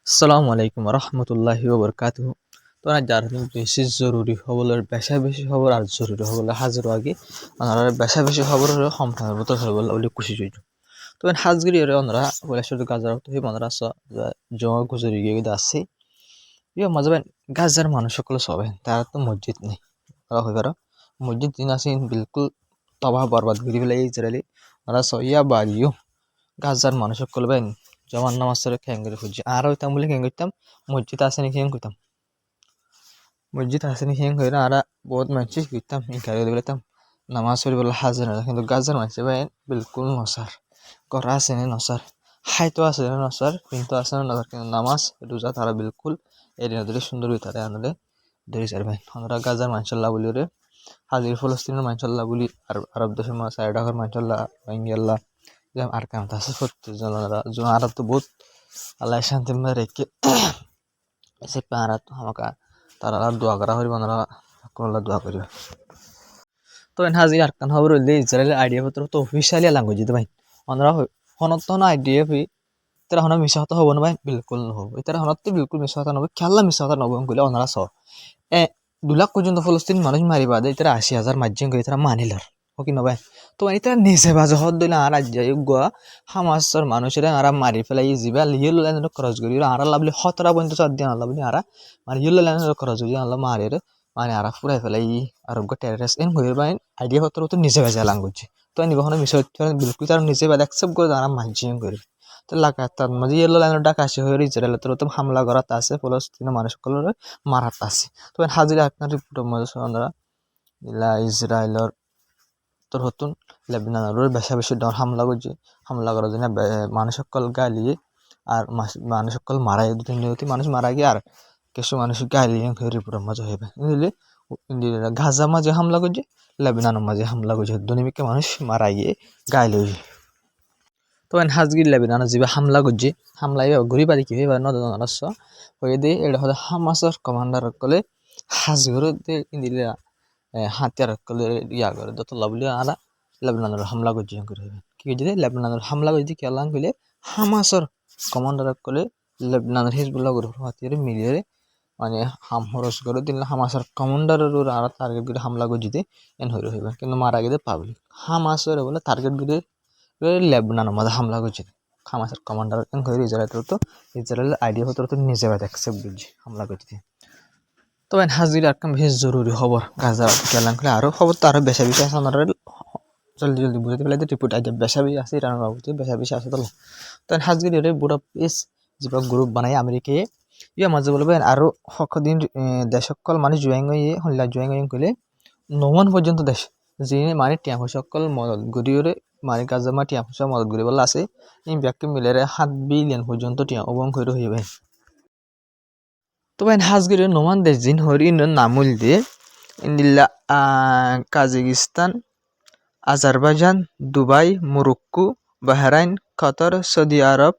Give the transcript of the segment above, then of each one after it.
আসসালামু আলাইকুম রহমতুল্লাহি ওবরকাতুহু। তো যার বেশি জরুরি খবরের বেশি খবর আর জরুরি খবর হাজির আগে আর বেশি খবরের সম্পূর্ণ বতর খবর বলে খুশি হইতো। তো হাজগিরি এর অনরা বলে শুধু গাজার তো হি মনরা জমা গুজরি গিয়ে আছে ইয়ে মজাবেন গাজার মানুষ সকল সবে তারা তো মসজিদ নেই তারা হয়ে পারো মসজিদ দিন আছে বিলকুল তবাহ বরবাদ করে ফেলে ইসরায়েলি ওরা সইয়া বাড়িও গাজার মানুষ সকল বেন জমান নামাজ করে খেয়ে করে খুঁজছি আর হইতাম বলে খেয়ে করতাম মসজিদ আছে নি খেয়ে করতাম মসজিদ আছে নি খেয়ে করে আর বহুত মানুষ করতাম ইনকার করে বলতাম নামাজ পড়ি বলে হাজার না কিন্তু গাজার মানুষ বেন বিলকুল নসার করা আছে না নসার হাইতো আছে না নসার কিন্তু আছে না নসার কিন্তু নামাজ রোজা তারা বিলকুল এরিয়া ধরে সুন্দর হয়ে তারা আনলে ধরে চার ভাই আমরা গাজার মানসাল্লাহ বলি রে হাজির ফলস্তিনের মানসাল্লাহ বলি আর আরব দেশের সাইড ঢাকার মানসাল্লাহ রোহিঙ্গা আর কাম আছে সত্যি আর তো বহুত আল্লাহ শান্তি রেখে এসে পাহারা তো আমাকে তারা আর দোয়া করা হইব না কোন দোয়া করিবা তো হাজির আর কান খবর হইলে ইসরায়েলের আইডিয়া পত্র তো অফিসিয়ালি ল্যাঙ্গুয়েজ দিতে ভাই আমরা হনত না আইডিয়া ফি তারা হন মিশা কথা হব না ভাই বিলকুল নহব তারা হনত বিলকুল মিশা কথা নহব খেলা মিশা কথা নহব কইলে ওনারা স 2 লাখ পর্যন্ত ফলস্তিন মানুষ মারিবা দেয় তারা 80,000 মার্জিন করে তারা মানিলার ওকে নবাই তো এটা নিজে বাজে হদ দিলে আর রাজ্য গোয়া হামাসর মানুষেরা আর মারি ফেলাই যাবা লিয়েল লাইন খরচ করি আর লাভলি হতরা পর্যন্ত চার দিন লাভলি আর মানে ইয়েল লাইন খরচ করি আল্লাহ মারি রে মানে আর ফুরাই ফেলাই আর টেররিস্ট এন হয়ে বাইন আইডিয়া হতর তো নিজে বাজে লাঙ্গুজি তো নিবহন মিশে বিলকুল তার নিজে বাদ অ্যাকসেপ্ট করে আর মার্জিন করে তো লাগাতার মাঝে ইয়েল লাইনের ডাক আসে হয়ে ইসরায়েল তো হামলা করাতে আছে ফলস্তিনের মানুষ সকলের মারাতে আছে তো হাজির আপনার রিপোর্টের মধ্যে আমরা ইসরায়েলের তোর হতুন লেবাননের বেশি ডর হামলা করার জন্য মানুষ সকল গালিয়ে আর মানুষ সকল মারাই 2-3 মানুষ মারা গিয়ে আর কিছু মানুষ গালিয়ে রিপোর্টের মাঝে হইবে গাজা মাঝে হামলা করছে লেবাননের মাঝে হামলা করছে দুনিমিকে মানুষ মারা গিয়ে গাইলে তো হাজগির লেবাননের যে হামলা করছে হামলা ঘুরি পারি কি হইবার নদস্য হয়ে দিয়ে এটা হলো হামাসের কমান্ডার কলে হাজগর ইন্দিলে হাতিয়ার কলে ইয়া করে দতলা বলে আরা লেবাননের হামলা করছে করে কি করছে লেবাননের হামলা করছে কেলাং কইলে হামাসর কমান্ডার কলে লেবাননের হিজবুল্লাহ গ্রুপ হাতিয়ার মিলিয়ে মানে হরস করে দিন হামাসের কমান্ডারের আর টার্গেট করে হামলা করছে এন হইরে হইবে কিন্তু মারা গেছে পাবলিক হামাসের বলে টার্গেট করে লেবাননের মধ্যে হামলা করছে হামাসের কমান্ডার এন হইরে ইসরায়েলের আইডিয়া হতো তো নিজে বাদ অ্যাকসেপ্ট করছে হামলা করছে তো হাজির আরকাম বেশ জরুরি খবর গাজা কেলাং করে আরো খবর তো আরো বেশি আছে আমার জলদি বুঝতে পারলে রিপোর্ট আজ বেশি আছে রান্না বাবুতে বেশি আছে তো হাজির এর বুড়া পিস যেবা গ্রুপ বানাই আমেরিকায় ইয়া মাঝে বলবেন আরো দিন দেশ সকল মানুষ জয়েন কইলে 9 পর্যন্ত দেশ যে মানে টিয়া সকল মদত গড়িয়ে মানে গাজা মা টিয়া মদত গড়ি বলা আছে এই ব্যাখ্যা মিলে 7 বিলিয়ন পর্যন্ত টিয়া অবং হইরে হইবে তো হাজগিরের নোমান দেশ দিন হরিণ নামুল দিয়ে ইন্দিল্লা Kazakhstan Azerbaijan Dubai Morocco Bahrain Qatar Saudi Arab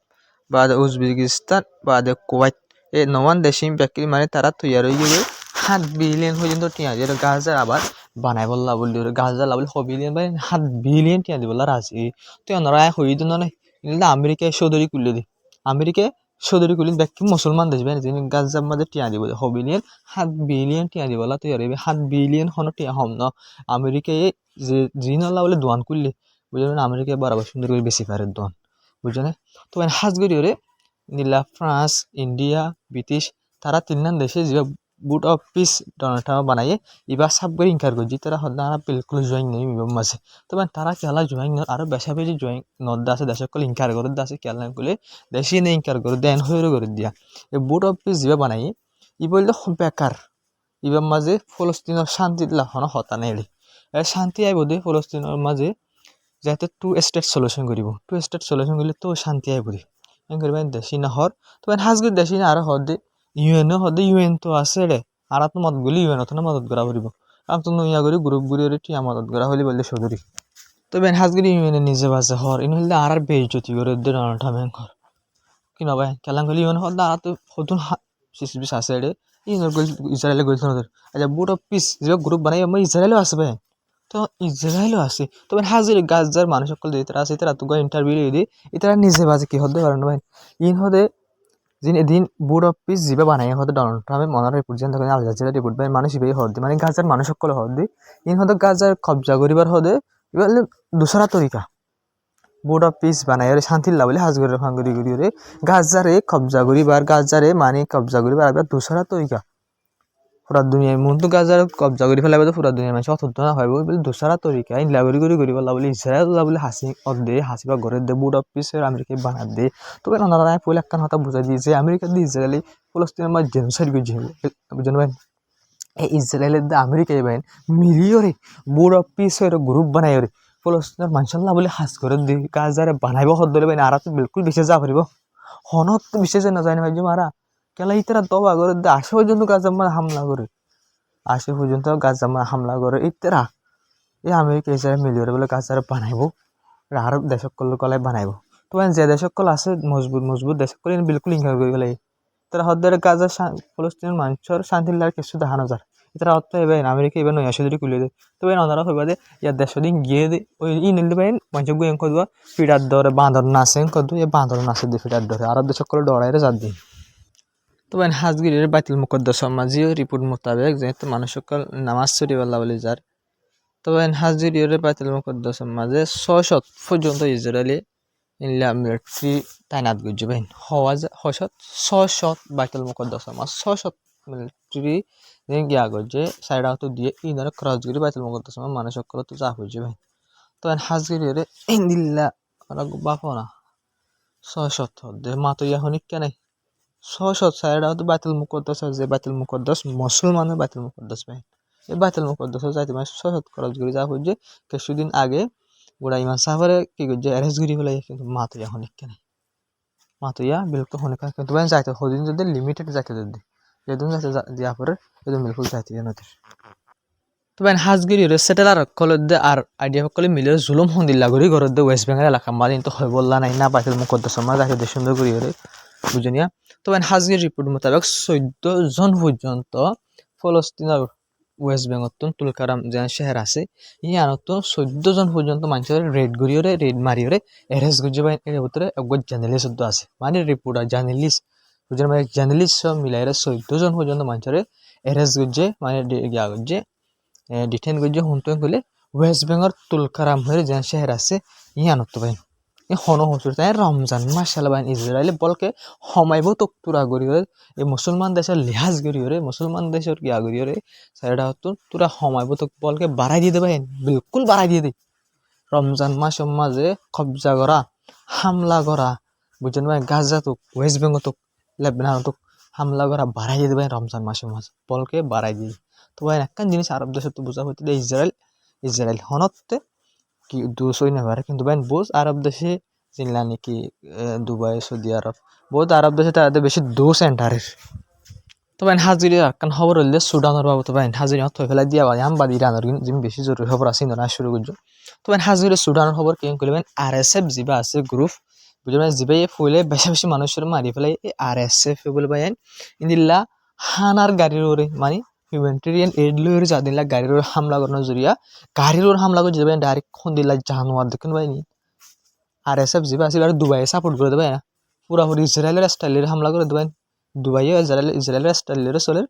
বাদে উজবেকিস্তান বাদে কুয়েত এই নোমান দেশি ব্যক্তি মানে তারা তৈরি হয়ে 7 বিলিয়ন পর্যন্ত টিয়া দিয়ে গাজার আবার বানাই বললা বললি গাজার লাভ 6 বিলিয়ন বাই 7 বিলিয়ন টিয়া দিব রাজি তুই অন্যরা হয়ে দিন না আমেরিকায় সৌদি কুলে দি আমেরিকায় সৌদি কুলিন ব্যক্তি মুসলমান দেশ বেন যিনি গাজার মাঝে টিয়া দিব 6 বিলিয়ন 7 বিলিয়ন টিয়া দিব তুই আর 7 বিলিয়ন হন টিয়া হম না আমেরিকায় যে জিনাল্লাহ বলে দোয়ান করলে বুঝলেন আমেরিকায় বারবার সুন্দর করে বেশি পারে দোয়ান বুঝলেন তো হাজগরি রে নীলা ফ্রান্স ইন্ডিয়া ব্রিটিশ তারা 3 দেশে যে বুট অফ পিস ডোনাল্ড ট্রাম্প বানাইয়ে এবার সব করে ইনকার করছি তারা হদ্দারা বিলকুল জয়েন নেই মাঝে তো তারা খেলা জয়েন আরো বেশি জয়েন নদ্দা আছে দেশ সকল ইনকার করে আছে খেলা করলে দেশে নেই ইনকার করে দেন হয়ে করে দিয়া এই বুট অফ পিস যে বানাইয়ে ই বললে বেকার এবার মাঝে ফলস্তিনের শান্তি লাগানো হতা নেই শান্তি আইব দে ফলস্তিনের মাঝে যাতে 2 স্টেট সলিউশন করিব 2 স্টেট সলিউশন করলে তো শান্তি আইব রে এন করবেন দেশি না হর তো হাজগির দেশি না আর হর দে ইউএন তো আছে রে আর তো মত গুলি ইউএন তো মদত করা করিব আর তো নইয়া করি গ্রুপ গুলি টিয়া মদত করা হলি বললে সদরি তো বেন হাজগির ইউএন নিজে বাজে হর ইন হলে আর বেইজ্জতি করে দে রান্না মেন কর কি না ভাই কেলাং গলি ইউএন হর আর তো হতুন সিসবিস আছে রে ইসরায়েলে গইছ না আচ্ছা বুট অফ পিস যে গ্রুপ বানাই আমি ইসরায়েলও আসবে তো ইসরায়েলও আছে তো হাজির গাজার মানুষ সকল দিয়ে তারা আছে তারা তো ইন্টারভিউ দিয়ে তারা নিজে বাজে কি হতে পারে না ভাই ইন হদে যিন এদিন বোর্ড অফ পিস যিবা বানাই হতে ডোনাল্ড ট্রাম্পে মনৰ রিপোর্ট যেন আল জাজিরা রিপোর্ট বাই মানুষ ইবে হদে মানে গাজার মানুষ সকলে হদে ইন হতে গাজার কবজা করিবার হদে এবার দুসরা তরিকা বোর্ড অফ পিস বানাই শান্তির লাভলে হাজগরের ফাঙ্গুরি গুড়িরে গাজারে কবজা করিবার গাজারে মানে কবজা করিবার আবার দুসরা তরিকা পুরা দুনিয়ার মন্তু গাজার কবজা করি ফেলাবে তো পুরা দুনিয়ার মানুষ অতন্ত না হয় বলে দুসরা তরিকা ইন লাগুরি করি করিবার লাভলে ইসরায়েল লাভলে হাসি অদে হাসিবা ঘরের দে বোর্ড অফ পিসের আমেরিকায় বানা দে তো ওনারা পয়লা একখান কথা বুঝাই দিয়েছে আমেরিকা দিয়ে ইসরায়েলি ফলস্তিনের মাঝে জেনোসাইড করছে বুঝলেন ভাই এই ইসরায়েলের দে আমেরিকায় বাইন মিলিয়রে বোর্ড অফ পিসের গ্রুপ বানাই রে ফলস্তিনের মানুষের বলে হাস করে দি গাজারে বানাইব হদ ধরে বাইন আর তো বিলকুল বেশি যা পারিব হনত তো বিশেষ না যায় না ভাই মারা কেলা ইতারা দবা করে দে আসে পর্যন্ত গাজা হামলা করে আসে পর্যন্ত গাজা হামলা করে ইতারা এই আমেরিকা ইসরায়েল মিলিয়রে বলে গাজারে বানাইব আরব দেশকল কলাই বানাইব তো যে দেশকল আছে মজবুত মজবুত দেশকল বিলকুল ইনকার করে ফেলে তারা হদ্দারে গাজা ফলস্তিনের মানুষের শান্তির লার কিছু দেখানো যায় তারা অর্থ এবার আমেরিকা এবার নয় আসে যদি কুলে দেয় তবে অনারা হইবা দে ইয়ার দেশ দিন গিয়ে দে ওই ই নিলে পাই মানুষ গুয়ে কদবা ফিডার ধরে বাঁদর নাচে কদু এই বাঁদর নাচে দিয়ে ফিডার ধরে আরব দেশকল ডরাইরে যার দিন তবে হাজগিরির বাইতুল মুকদ্দাস মাঝিও রিপোর্ট মোতাবেক যেহেতু মানুষ সকল নামাজ চুরিবাল্লা বলে যার তবে হাজগিরির বাইতুল মুকদ্দাসের মাঝে 600 পর্যন্ত ইসরায়েলি ইনলা মিলিটারি তাইনাত করছে বাইন হওয়া যায় 600 বাইতুল মুকদ্দাসের মাঝে 600 মিলিটারি গিয়া করছে সাইড আউট দিয়ে ইনারে ক্রস করে বাইতুল মুকদ্দাসের মানুষ সকল তো যা হয়েছে বাইন তবে হাজগিরির ইন্দিল্লা বাপো না 600 দে মাতো ইয়াহনিক কেন 600 সাইড আউট বাইতুল মুকদ্দাস যে বাইতুল মুকদ্দাস মুসলমানের বাইতুল মুকদ্দাস বাইন এই বাইতুল মুকদ্দাস যাইতে মানে 600 খরচ করে যা হচ্ছে কিছুদিন আগে গোড়া ইমান সাহাবারে কি করছে অ্যারেস্ট করে ফেলাই কিন্তু মাতো এখন কেন মাতো বিলকুল হনে কিন্তু যাইতে হদিন যদি লিমিটেড যাইতে দিদি যেদিন যাইতে দিয়া পরে এদিন বিলকুল যাইতে নদীর তবে হাজগিরি সেটেলার কলদে আর আইডিয়া সকলে মিলে জুলুম হন্দিল্লা করি ঘরের দে ওয়েস্ট বেঙ্গল এলাকা মাদিন তো হয় বললা নাই না বাইতুল মুকদ্দাস মা যাইতে সুন্দর করি বুঝনিয়া তবে হাজগির রিপোর্ট মোতাবেক 14 জন পর্যন্ত ফলস্তিনের ওয়েস্ট বেঙ্গল তুলকারাম যে শহর আছে ইয়ানত 14 জন পর্যন্ত মানুষের রেড গড়িয়ে রেড মারিয়ে অ্যারেস্ট করছে বা এর ভিতরে একবার জার্নালিস্ট আছে মানে রিপোর্টার জার্নালিস্ট বুঝলেন মানে জার্নালিস্ট সব মিলাই 14 জন পর্যন্ত মানুষের অ্যারেস্ট করছে মানে গিয়া করছে ডিটেন করছে হুনতে গেলে ওয়েস্ট বেঙ্গল তুলকারাম হয়ে যে শহর আছে ইয়ানত ভাই হন হসুর তাই রমজান মাসাল বাইন ইসরায়েলে বলকে হমাইব তো তুরা গড়িয়ে এই মুসলমান দেশের লিহাজ গড়িয়ে মুসলমান দেশের গিয়া গড়িয়ে সাইডা হতো তুরা হমাইব তো বলকে বাড়াই দিয়ে দেবেন বিলকুল বাড়াই দিয়ে দে রমজান মাসের মাঝে কবজা করা হামলা করা বুঝছেন ভাই গাজা তো ওয়েস্ট বেঙ্গল তো লেবনান তো হামলা করা বাড়াই দিয়ে দেবেন রমজান মাসের মাঝে বলকে বাড়াই দিয়ে তো ভাই একটা জিনিস আরব দেশে তো বোঝা হইতে ইসরায়েল হনতে কি দুশোই না পারে কিন্তু বাইন বোঝ আরব দেশে চিনলা নাকি দুবাই সৌদি আরব বহুত আরব দেশে তাদের বেশি দো সেন্টারের তো বাইন হাজিরি কারণ খবর হইলে সুডানোর বাবু তো বাইন হাজিরি থই ফেলাই দিয়া বাদ বাদ ইরানোর যিনি বেশি জরুরি খবর আছে না শুরু করছো তো বাইন হাজিরি সুডানোর খবর কেন করবেন RSF যিবা আছে গ্রুপ বুঝলেন যিবাই ফুলে বেশি বেশি মানুষের মারি ফেলাই এই RSF বলে বাইন ইন্দিল্লা হানার গাড়ির ওরে মানে হিউম্যানিটেরিয়ান এড লয়ের যাদিনলা গাড়ির হামলা করানোর জরিয়া গাড়ির হামলা করে যাবেন ডাইরেক্ট খন্দিল্লা জানোয়ার দেখেন বাইনি RSF যিবা আছে আর দুবাই সাপোর্ট করে দেবে না পুরাপুরি ইসরায়েলের স্টাইলের হামলা করে দেবেন দুবাইয়ে ইসরায়েলের স্টাইলের চলে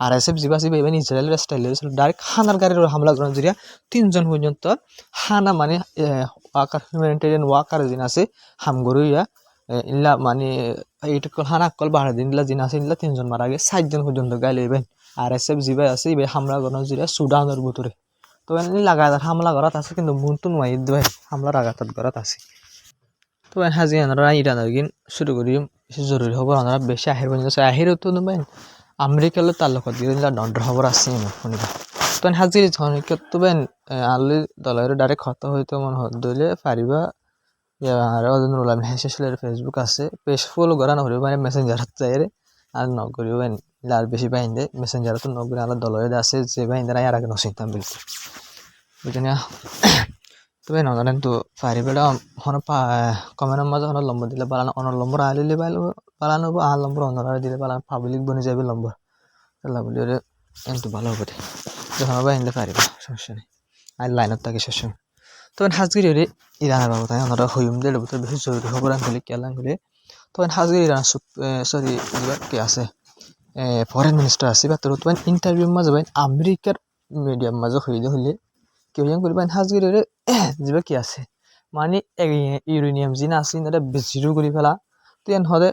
RSF যিবা আছে বাইবেন ইসরায়েলের স্টাইলের চলে ডাইরেক্ট হানার গাড়ির হামলা করানোর জরিয়া 3 জন পর্যন্ত হানা মানে ওয়াকার হিউম্যানিটেরিয়ান ওয়াকার যিন আছে হামগরুইয়া ইল্লা মানে এইটুকু হানা কল 12 দিন ইল্লা যিন আছে ইল্লা 3 জন মারা গেছে 7 জন পর্যন্ত গাইলেবেন RSF যিবা আছে ইবে হামলা করানোর জরিয়া সুডানের ভিতরে তো লাগাতার হামলা করাত আছে কিন্তু মুনতুন ওয়াইদ ভাই হামলা লাগাতার করাত আছে তো হাজি আনারা ইরানের গিন শুরু করি বেশি জরুরি খবর আনারা বেশি আহির পর্যন্ত আহির তো নবেন আমেরিকার তাল্লুকাত দিয়ে ডন্ডর খবর আছে শুনিবা তো হাজির ধনিকত তো বেন আলু দলের ডাইরেক্ট খত হইতো মন হদলে পারিবা আর ওজন রুলাম হেসেলের ফেসবুক আছে পেজ ফলো করা নহরিব মানে মেসেঞ্জারত যাইরে আর নগরিব বেন লার বেশি বাইন দে মেসেঞ্জারত নগরি আলা দলয়ে আছে যে বাইন দেয় আর আগে নসিতাম বিলকুল বুঝনিয়া তবে নজানেন তো পারিবেলা হন কমেন্টের মাঝে হন নম্বর দিলে পালানো অনর নম্বর আলিলে পালানো আর নম্বর অনর দিলে পালানো পাবলিক বনে যাবে নম্বর আল্লাহ বলি ওরে কিন্তু ভালো হবে যখন আবার আনলে পারিবা সমস্যা নেই আর লাইনত থাকে সবসময় তবে হাজগিরি রে ইরানের বাবু তাই ওনারা হইম দিলে বেশি জরুরি খবর আনলে কেলান হলে তখন হাজগির ইরান সরি এবার কি আছে ফরেন মিনিস্টার আছে বা তোর তখন ইন্টারভিউর মাঝে বাইন আমেরিকার মিডিয়াম মাঝে হইলে কেউ যেন করি বাইন হাজগির যেবা কি আছে মানে ইউরেনিয়াম জিনা আছে এটা জিরো করে ফেলা তুই হদে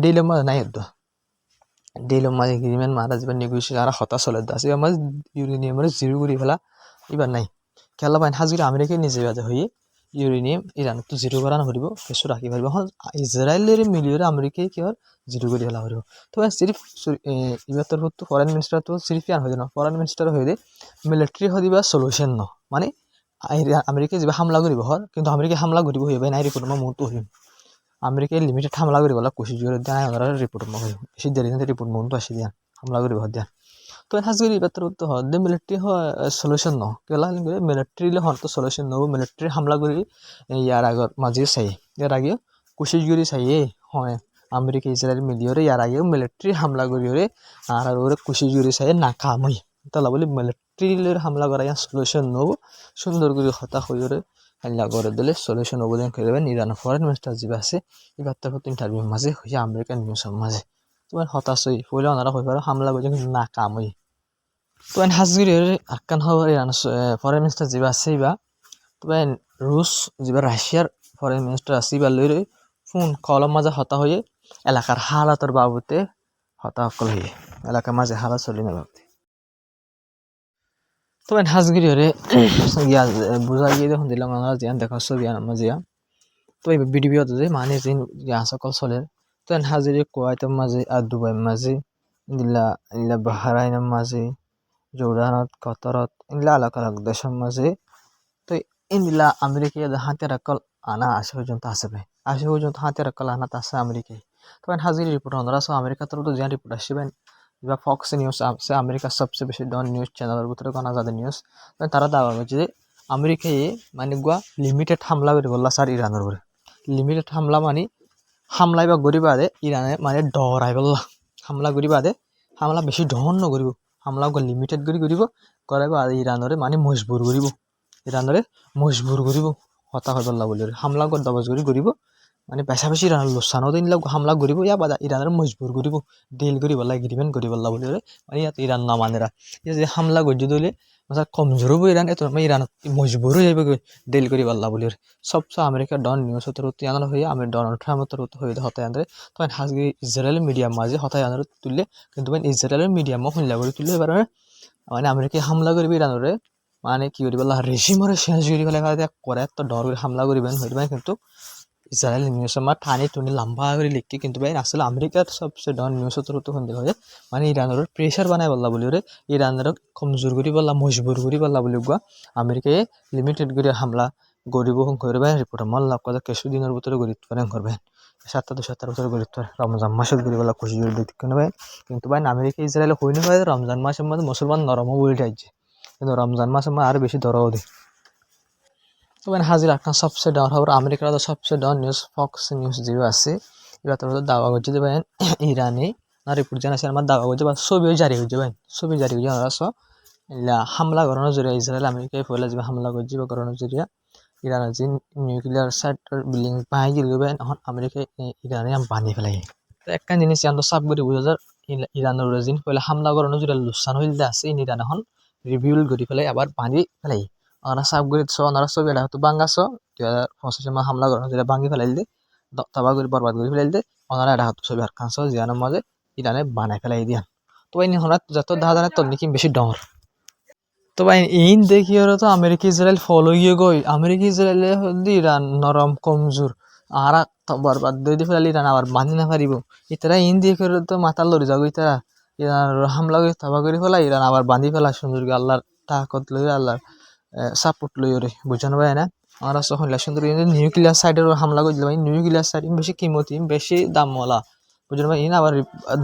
ডিলের মাঝে নাই হতো ডিলের মাঝে এগ্রিমেন্ট মারা যাবে নেগোসিয়েশন আর হতা চলে আছে এবার মাঝে ইউরেনিয়ামের জিরো করে ফেলা এবার নাই খেলা বাইন হাজগির আমেরিকায় নিজে বাজে হয়ে ইউরেনিয়াম ইরান তো জিরো করা নকৰিব কিছু রাখি পারিব হল ইজরায়েলের মিলিয়ে আমেরিকায় কি হল জিরো করে ফেলা পারিব তো সিরিফ এবার তোর তো ফরেন মিনিস্টার তো সিরিফ ইয়ান হয়ে না ফরেন মিনিস্টার হয়ে দে মিলিটারি হয়ে দিবা সলিউশন ন মানে আমেরিকায় যা হামলা করিব হল কিন্তু আমেরিকায় হামলা করিব হইবে নাই রিপোর্ট মই মনটো হইম আমেরিকায় লিমিটেড হামলা করিব কুচি জোরে দেয় ওনারা রিপোর্ট মই হইম বেশি দেরি রিপোর্ট মনটো আসি দিয়া হামলা করিব দিয়া তো হাজগিরি বেতর তো হদে মিলিটারি সলিউশন ন কেলা মিলিটারি লে হন তো সলিউশন নব মিলিটারি হামলা করি ইয়ার আগর মাঝে চাই ইয়ার আগে কুশিজগিরি চাই হয় আমেরিকা ইসরায়েল মিলিয়রে ইয়ার আগেও মিলিটারি হামলা করিওরে আর ওরে কুশিজগিরি চাই নাকামই তাহলে বলি মিলিটারি হামলা করা ইয়ার সলিউশন নব সুন্দর করে হতা হইরে হাল্লা করে দিলে সলিউশন নব দেন করে ইরান ফরেন মিনিস্টার যিবা আছে এবার তো ইন্টারভিউ মাঝে হইয়া আমেরিকান নিউজের মাঝে তোমার হতাশ হই পইলে ওনারা হইবার হামলা করে কিন্তু নাকামই তো হাজগিরির আরকান খবর ইরান ফরেন মিনিস্টার যিবা আছে বা তো রুশ যিবা রাশিয়ার ফরেন মিনিস্টার আছে বা লৈ ফোন কলম মাঝে হতা হয়ে এলাকার হালাতর বাবুতে হতা সকল হয়ে এলাকার মাঝে হালাত চলি না বাবুতে তো হাজগিরিরে ইয়া বুঝা গিয়ে দেখুন দিলাম আমরা জিয়ান দেখা ছবি মাঝে তো এই ভিডিও যে মানে যিন ইয়া সকল চলে তো হাজিরি কুয়াইতের মাঝে আর দুবাইয়ের মাঝে ইলা ইলা বাহরাইনের মাঝে জর্ডানত কতরত ইনলা আলাগ আলাগ দেশের মাঝে তো ইনলা আমেরিকায় হাতে রাখল আনা আসে পর্যন্ত আসে ভাই আসে পর্যন্ত হাতে রাখল আনা আছে আমেরিকায় তো হাজির রিপোর্ট ওনারা সব আমেরিকা তো জিয়া রিপোর্ট আসবেন বা ফক্স নিউজ আছে আমেরিকার সবচেয়ে বেশি ডন নিউজ চ্যানেলের ভিতরে কোনা যাদের নিউজ তারা দাওয়া করছে যে আমেরিকায় মানে গুয়া লিমিটেড হামলা করে বললা স্যার ইরানের উপরে লিমিটেড হামলা মানে হামলাই বা গরিব আদে ইরানে মানে ডরাই বললা হামলা গরিব আদে হামলা বেশি ডহন নকরিব হামলা লিমিটেড কৰি কৰিব কৰাব আৰু ইৰাণৰে মানে মজবুৰ কৰিব ইৰাণৰে মজবুৰ কৰিব হতা হৈ পেলা বুলি হামলা দবাজ কৰি কৰিব মানে বেচা বেছি ইৰাণৰ লোকচানত এইবিলাক হামলা কৰিব ইয়া বাদা ইৰাণৰ মজবুৰ কৰিব ডিল কৰিব লাগে এগ্ৰিমেণ্ট কৰিব পেলা বুলি মানে ইয়াত ইৰাণ নামানেৰা যে হামলা গজ্জি দিলে কমজোৰ হ'ব ইৰাণ এত ইৰাণত মজবুৰ হৈ যাব ডিল কৰি পেলা বুলি সবচেয়ে আমেরিকার ডন নিউজ ইয়ান হয়ে আমি ডোনাল্ড ট্রাম্পের হয়ে হতায় আনরে তখন হাজগি ইসরায়েলের মিডিয়াম মাঝে হতায় আনরে তুললে কিন্তু ইসরায়েলের মিডিয়ামও শুনলা করে তুললে এবার মানে আমেরিকায় হামলা করবি ইরানরে মানে কি করি বললা রেজিমরে শেষ করি ফেলে করে তো ডর করে হামলা করিবেন হইবে কিন্তু ইসরায়েল নিউজ আমার ঠানি টুনি লম্বা করে লিখি কিন্তু ভাই আসলে আমেরিকার সবচেয়ে ডন নিউজ তো শুনতে হয় মানে ইরানের প্রেশার বানাই বললা বলি রে ইরানের কমজোর করি বললা মজবুর করি বললা বলি গুয়া আমেরিকায় লিমিটেড করে হামলা গরিব করবে রিপোর্ট মল্লা কথা কিছুদিনের ভিতরে গরিব পারেন করবে 7-2 ভিতরে গরিব রমজান মাসের গরিব খুশি জোর দিতে নেবে কিন্তু ভাই আমেরিকা ইসরায়েল হইনি হয় রমজান মাসের মধ্যে মুসলমান নরমও বলে যাচ্ছে কিন্তু রমজান মাসের মধ্যে আরো বেশি দরও দেয় তো হাজির একটা সবচেয়ে ডাউন খবর আমেরিকার সবচেয়ে ডাউন নিউজ ফক্স নিউজ যে আছে এবার তোর দাওয়া করছে যে ভাই ইরানে না রিপোর্ট জানাছে আমার দাওয়া করছে বা ছবিও জারি হয়েছে ভাই ছবি জারি হয়েছে ওরা সব হামলা করানোর জরিয়া ইসরায়েল আমেরিকায় ফেলে যাবে হামলা করছে বা করানোর জরিয়া ইরানের যে নিউক্লিয়ার সাইটের বিল্ডিং বানাই দিলে এখন আমেরিকায় ইরানে বানিয়ে ফেলাই তো একটা জিনিস আমরা সাব করে বোঝা যায় ইরানের জিন ফেলে হামলা করানোর জন্য লোকসান হইলে আছে ইরান এখন রিভিউল করে ফেলাই আবার বানিয়ে ফেলাই ওনারা সাব করে ওনারা ছবি এটা হয়তো বাঙ্গাছ 2025 হামলা করানোর জন্য ভাঙি ফেলাই দিলে তবা করে বরবাদ করে ফেলাই দিলে ওনারা এটা হয়তো ছবি আর কাঁচ জিয়ানোর মাঝে ইরানে বানাই ফেলাই দিয়া তো এই হঠাৎ যত দেখা যায় তোর নাকি বেশি ডর তো ভাই ইন দেখি ওরা তো আমেরিকা ইসরায়েল ফলো গিয়ে গই আমেরিকা ইসরায়েলে ইরান নরম কমজোর আর বরবাদ দিয়ে ফেলালি ইরান আবার বাঁধি না পারিব ইতারা ইন দিয়ে করে তো মাথার লড়ি যাবো ইতারা ইরান হামলা করে তাবা করে ফেলা ইরান আবার বাঁধি ফেলা সুন্দর আল্লাহর তাকত লই আল্লাহর সাপোর্ট লই ওরে বুঝানো ভাই না আমরা যখন সুন্দর নিউক্লিয়ার সাইডের হামলা করে দিলাম নিউক্লিয়ার সাইড বেশি কিমতি বেশি দামওয়ালা বুঝলেন ভাই ইন আবার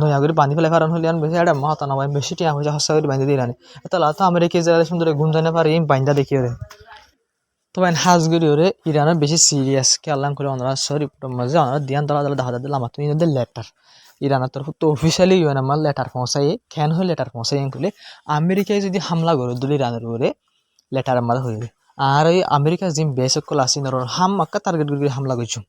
নয়া করে বাঁধি ফেলে কারণ হলে বেশি একটা মহতা না ভাই বেশি টিয়া হয়েছে হস্তা করে বাঁধি দিয়ে ইরানে তাহলে তো আমেরিকা ইসরায়েল সুন্দর গুণ জানে পারে বাইন্দা দেখি ওরে তো ভাই হাজগরি ওরে ইরানের বেশি সিরিয়াস খেয়াল করে ওনারা সরি মাঝে ওনারা দিয়ান তালা তালা দেখা দিলাম আমার তুমি লেটার ইরানের তরফ তো অফিসিয়ালি ইউএন আমার লেটার পৌঁছাই কেন হয়ে লেটার পৌঁছাই করলে আমেরিকায় যদি হামলা করে দিল ইরানের উপরে লেটার আমার হয়ে আর ওই আমেরিকার যে বেসকল আছে হাম মাক্কা টার্গেট করে হামলা করছো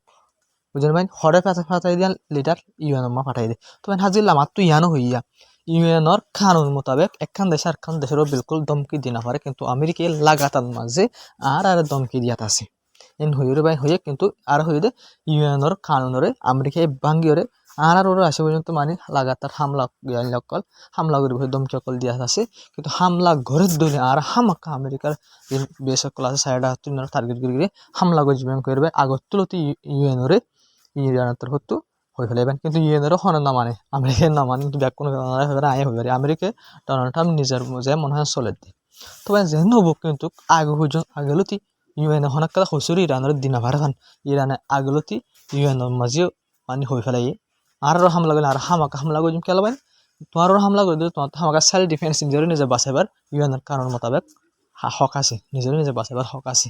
বুঝলেন ভাই হরে ফাটাই দিয়া লিডার ইউএন মা ফাটাই দে তো ভাই হাজির মাত্র ইয়ানো হইয়া ইউএনর কানুন মোতাবেক একখান দেশ আর খান দেশেরও বিলকুল দমকি দিনা পারে কিন্তু আমেরিকায় লাগাতার মাঝে আর দমকি দিয়াত আছে এন হইরে ভাই হইয়ে কিন্তু আর হইয়ে দে ইউএনর কানুনরে আমেরিকায় ভাঙ্গিয়রে আর ওরা আসে পর্যন্ত মানে লাগাতার হামলা অকল হামলা করে দমকি অকল দিয়া আছে কিন্তু হামলা ঘরের দলে আর হামাকা আমেরিকার বেশ সকল আছে সাইড হাত টার্গেট করে হামলা করে জীবন করবে আগত তুলতে ইউএনরে ইরানের তরফতো হয়ে ফেলাইবেন কিন্তু ইউএনেরও হন না মানে আমেরিকার না মানে কিন্তু ব্যাক কোনো আয় হয়ে পারে আমেরিকা ডোনাল্ড ট্রাম্প নিজের মজা মনে হয় চলে দিয়ে তবে যেন হবো কিন্তু আগে পর্যন্ত আগেলতি ইউএন হনাক কথা হসুর ইরানের দিনা ভার খান ইরানে আগেলতি ইউএনের মাঝেও মানে হয়ে ফেলাই আর হামলা করলে আর হামলা করে খেলাবেন তোমারও হামলা করে দিলে তোমার হামাকা সেলফ ডিফেন্স নিজেরও নিজে বাঁচাইবার ইউএনের কারণ মোতাবেক হক আছে নিজেরও নিজে বাঁচাইবার হক আছে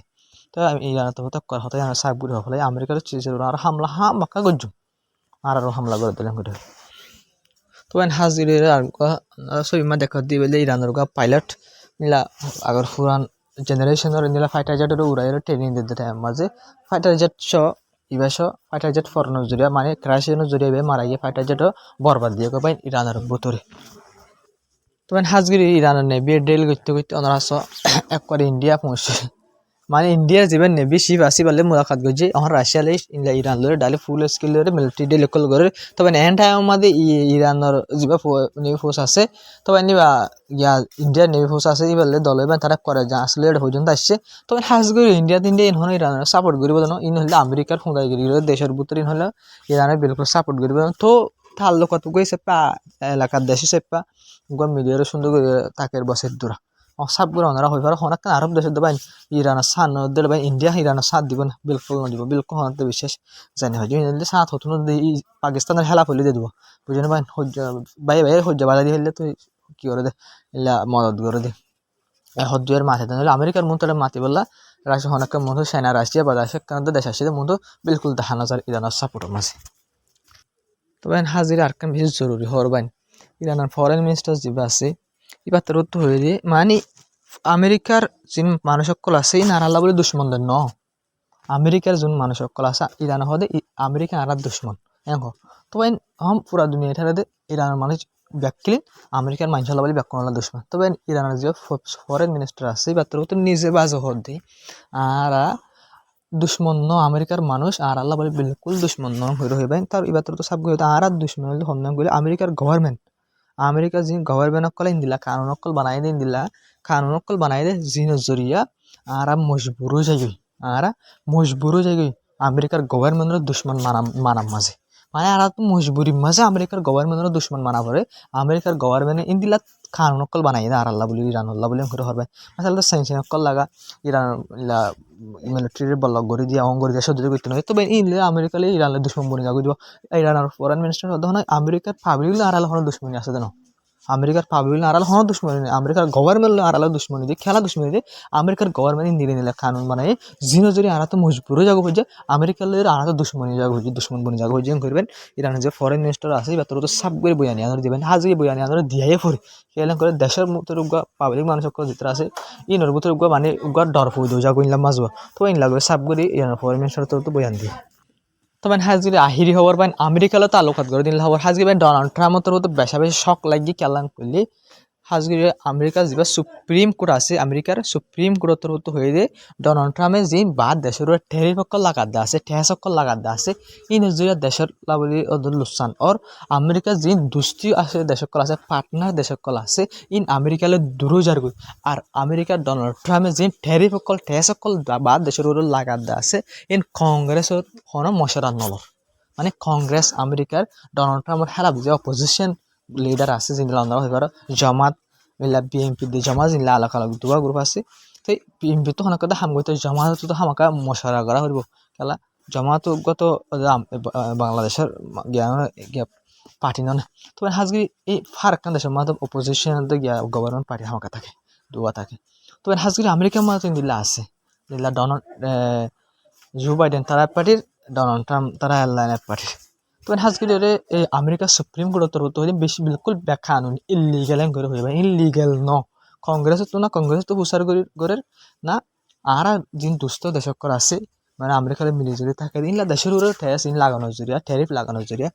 তো আমি ইরানের তরফ করা হতে সাহেব গুলি হলে আমেরিকার আর হামলা হামাকা গজ্জু আর হামলা করে দিলাম করে তো হাজিরের আর সইমা দেখা দিয়ে বলে ইরানের পাইলট নিলা আগর পুরান জেনারেশনের নিলা ফাইটার জেটের উড়াই ট্রেনিং দিতে টাইম মাঝে ফাইটার জেট ইবাস ফাইটার জেট ফরনের জরিয়া মানে ক্রাশের জরিয়া মারা গিয়ে ফাইটার জেটও বরবাদ দিয়ে পাই ইরানের ভিতরে তো হাজগিরি ইরানের নেভি ড্রিল করতে করতে ওনারা একবারে ইন্ডিয়া পৌঁছে মানে ইন্ডিয়ার যেবার নেভি শিপ আসি বলে মুলাকাত করছে আমার রাশিয়ালে ইরান লড়ে ডালে ফুল স্কিল লড়ে মিলিটারি ডে লোকাল করে তবে এন টাইম আমাদের ইরানের যা নেভি ফোর্স আছে তবে নিবা ইয়া ইন্ডিয়ার নেভি ফোর্স আছে বলে দল এবার তারা করে যা আসলে এটা পর্যন্ত আসছে তবে হাজ করে ইন্ডিয়াতে ইন হলে ইরানের সাপোর্ট করব না ইন হলে আমেরিকার খুঁদাইগিরি দেশের ভিতরে ইন হলে ইরানের বিলকুল সাপোর্ট করব তো তার লোক গই চেপা এলাকার দেশে চেপা মিডিয়ার সুন্দর করে তাকের বসের দূরা সবগুলো ওনারা হয়ে পারে হনাক আরব দেশের দেবেন ইরানের সান দিলে ভাই ইন্ডিয়া ইরানের সাথ দিব না বিলকুল না দিব বিলকুল হনাতে বিশেষ জানি হয় যদি সাথ হতো না পাকিস্তানের হেলা ফেলে দিয়ে দেবো বুঝলেন ভাই ভাই ভাই সহ্য বাধা দিয়ে হলে তুই কী করে দে এলা মদত করে দে হজ্জের মাথে তাহলে আমেরিকার মতো মাতি বললা রাশিয়া হনাকের মতো সেনা রাশিয়া বা রাশিয়া কারণ দেশ আসছে মতো বিলকুল দেখা নজর ইরানের সাপোর্টের মাঝে তবে হাজির আরকান বেশি জরুরি হওয়ার বাইন ইরানের ফরেন মিনিস্টার যেবা আছে এবার তার উত্তর হয়ে দিয়ে মানে আমেরিকার যে মানুষ সকল আছে এই নারাল্লা বলে দুশ্মনদের ন আমেরিকার যোন মানুষ সকল আছে ইরান হদে আমেরিকা আরার দুশ্মন এঙ্ক তবে হম পুরা দুনিয়া এঠারে ইরানের মানুষ ব্যাকলিন আমেরিকার মানুষ হলা বলে ব্যাকরণ দুশ্মন তবে ইরানের যে ফরেন মিনিস্টার আছে এবার তার উত্তর নিজে বাজে হদ দিয়ে আর দুশ্মন ন আমেরিকার মানুষ আর আল্লাহ বলে বিলকুল দুশ্মন ন হয়ে রইবেন তার এবার তো সব হয়তো আর দুশ্মন হলে হন্যান করে আমেরিকার গভর্নমেন্ট আমেরিকা যি গভর্নমেন্ট অকল দিলা কানুন অকল বানাই দিলা কানুন অকল বানাই দে যি নজরিয়া আর মজবুরও যাই আর মজবুরও যাই আমেরিকার গভর্নমেন্টের দুশ্মন মানাম মাঝে মানে আর তো মজবুরি মাঝে আমেরিকার গভর্নমেন্টের দুশ্মন মানা পড়ে আমেরিকার গভর্নমেন্টে ইন্দিলা কানুন অকল বানাই দে আর আল্লাহ বলি ইরান আল্লাহ বলি করে হরবে আসলে তো সাইন্স অকল লাগা ইরান মিলিটারির বলক গড়ি দিয়ে অঙ্গ দিয়ে সহ্য করতে নয় তবে ইনলে আমেরিকালে ইরানের দুশ্মন বনি যাগো দিব ইরানের ফরেন মিনিস্টার হতে হয় আমেরিকার পাবলিক আর আল্লাহ দুশ্মনী আছে জানো আমেরিকার পাবলিক আড়াল হওয়ার দুশ্মনী নেই আমেরিকার গভর্নমেন্ট আড়াল দুশ্মনী দিয়ে খেলা দুশ্মনী দিয়ে আমেরিকার গভর্নমেন্ট নিলে নিলে কানুন বানাই জিনো যদি আর তো মজবুরও যাগো হয়ে আমেরিকার আর তো দুশ্মনী যাগো হয়েছে দুশ্মন বনি যাগো হয়ে করবেন ইরানের যে ফরেন মিনিস্টার আছে বা তোর তো সব করে বইয়ানি আনার দেবেন হাজিয়ে বইয়ানি আনার দিয়াই পড়ে সেলাম করে দেশের মতো পাবলিক মানুষ যেটা আছে ইনর মতো মানে ডর ফুই দেওয়া যাগো ইনলাম মাজবা তো ইন লাগবে সব করে ইরানের ফরেন মিনিস্টার তো বয়ান দিয়ে তবে হাজগিরি আহিরি হওয়ার বাইন আমেরিকালে তালুকাত করে দিলে হওয়ার হাজগিরি বাইন ডোনাল্ড ট্রাম্পের মতো বেশা বেশি শখ লাগিয়ে কেলান করলে হাজগিরি আমেরিকার যে সুপ্রিম কোর্ট আছে আমেরিকার সুপ্রিম কোর্টের মতো হয়ে দিয়ে ডোনাল্ড ট্রাম্পে যে বাদ দেশের টেরিফ অকল লাগাত দা আছে ঠেস অকল লাগাত দা আছে ই নজরিয়া দেশের লাবলি লুসান ওর আমেরিকার যে দুস্তি আছে দেশকল আছে পার্টনার দেশকল আছে ইন আমেরিকালে দূর যার গই আর আমেরিকার ডোনাল্ড ট্রাম্পে যে টেরিফ অকল ঠেস অকল বাদ দেশের লাগাত দা আছে ইন কংগ্রেসের কোনো মশারা নলর মানে কংগ্রেস আমেরিকার ডোনাল্ড ট্রাম্পের হেলা যে অপোজিশন লিডার আছে যেগুলো আমরা হয়ে পারো জমাত মিলা বিএনপি দিয়ে জমা জিলা আলাদা আলাদা দুয়া গ্রুপ আছে তো বিএনপি তো হানা কথা হামগত জমা তো হামাকা মশারা করা হইব খেলা জমা তো গত বাংলাদেশের জ্ঞান পার্টি নয় তবে হাজগি এই ফারাক্কান দেশের মাধ্যমে অপোজিশন গিয়া গভর্নমেন্ট পার্টি হামাকা থাকে দুয়া থাকে তবে হাজগি আমেরিকার মাধ্যমে দিল্লা আছে দিল্লা ডোনাল্ড জো বাইডেন তারা পার্টির ডোনাল্ড ট্রাম্প তারা লাইনের পার্টির তবে হাজগিরি এই আমেরিকার সুপ্রিম কোর্টের তো হলে বেশি বিলকুল ব্যাখ্যা আনুন ইলিগেল করে হইবা ইলিগেল ন কংগ্রেস তো না কংগ্রেস তো হুসার করে না আর যিন দুস্থ দেশকর আছে মানে আমেরিকার মিলিজুলি থাকে ইনলা দেশের উপরে ট্যাক্স ইন লাগানোর জরিয়া ট্যারিফ লাগানোর জরিয়া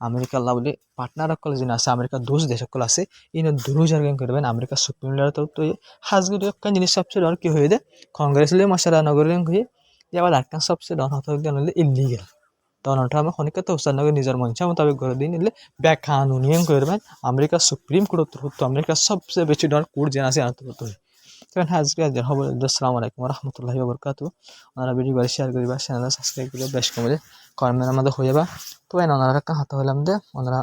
আমেরিকা আল্লাহ বলে পার্টনার সকল যিনি আছে আমেরিকার দোষ দেশ সকল আছে ইন দুরু জার্গেন করবেন আমেরিকার সুপ্রিম লিডার তো হাজগুড়ি একটা জিনিস সবচেয়ে ডর কি হয়ে দেয় কংগ্রেস লিয়ে মশারা নগরেন হয়ে আবার আরেকটা সবচেয়ে ডর হতে হলে ইলিগেল তখন ওটা আমি খনিকা তো উচ্চারণকে নিজের মঞ্চা মোতাবেক করে দিন নিলে বেকানুনিয়ম করবেন আমেরিকার সুপ্রিম কোর্ট তো আমেরিকার সবচেয়ে বেশি ডর কোর্ট যেন আছে আন্তর্জাতিক তখন আজকে হবো আসসালামু আলাইকুম রহমতুল্লাহি ওবরকাতু ওনারা ভিডিও বাড়ি শেয়ার করিবা চ্যানেল সাবস্ক্রাইব করিবা বেশ কমলে কমেন্ট আমাদের হয়ে যাবা তো ওনারা একটা হাতে হইলাম দে ওনারা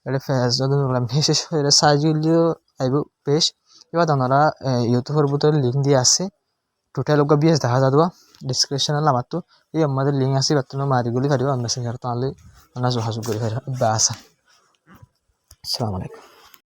এটা ফেস যদি বিশেষ হয়ে সাইজগুলিও আইব পেশ এবার ওনারা ইউটিউবের ভিতরে লিঙ্ক দিয়ে আছে টোটাল ওকে বিএস দেখা যাবে ডিসক্রিপশনাল আমার তো এই আমাদের লিঙ্ক আছে বাত্তন মারিগুলি পারিবা মেসেঞ্জার তাহলে ওনারা যোগাযোগ করে পারিবা বা আসা আসসালামু আলাইকুম